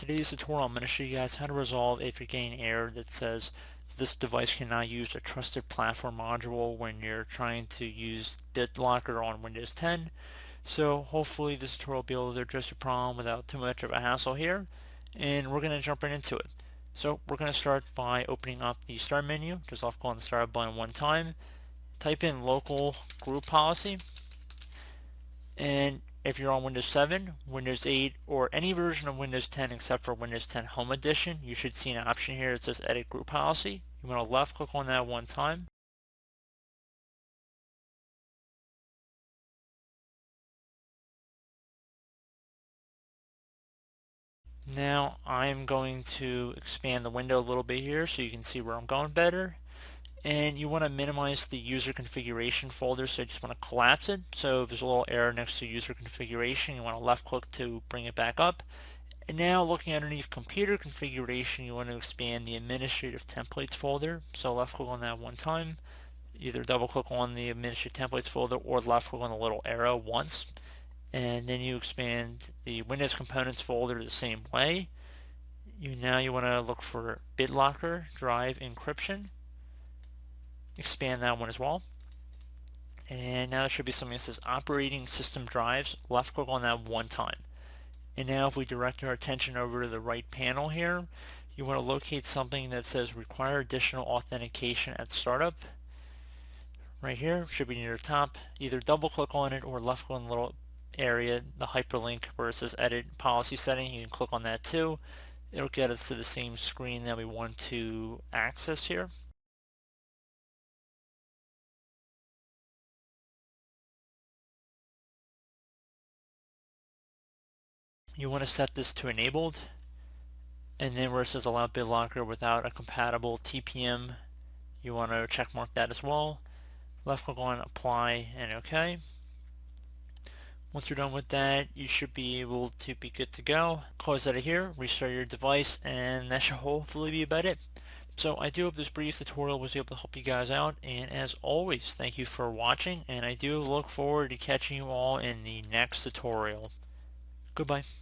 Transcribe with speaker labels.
Speaker 1: Today's tutorial I'm going to show you guys how to resolve if you're getting an error that says this device cannot use a trusted platform module when you're trying to use Bitlocker on Windows 10. So hopefully this tutorial will be able to address your problem without too much of a hassle here, and we're going to jump right into it. So we're going to start by opening up the start menu. Just left click on the start button one time, type in local group policy, and if you're on Windows 7, Windows 8, or any version of Windows 10 except for Windows 10 Home Edition, you should see an option here that says Edit Group Policy. You want to left click on that one time. Now I'm going to expand the window a little bit here so you can see where I'm going better. And you want to minimize the user configuration folder, so you just want to collapse it. So if there's a little error next to user configuration, you want to left click to bring it back up. And now looking underneath computer configuration, you want to expand the administrative templates folder. So left click on that one time, either double click on the administrative templates folder or left click on the little arrow once. And then you expand the Windows components folder the same way. Now you want to look for Bitlocker drive encryption. Expand that one as well. And now there should be something that says operating system drives. Left click on that one time. And now if we direct our attention over to the right panel here, you want to locate something that says require additional authentication at startup. Right here, should be near the top. Either double click on it or left click on the little area, the hyperlink where it says edit policy setting. You can click on that too. It'll get us to the same screen that we want to access here. You want to set this to enabled, and then where it says allow Bitlocker without a compatible TPM, you want to check mark that as well. Left click on apply and OK. Once you're done with that, you should be able to be good to go. Close out of here, restart your device, and that should hopefully be about it. So I do hope this brief tutorial was able to help you guys out, and as always, thank you for watching, and I do look forward to catching you all in the next tutorial. Goodbye.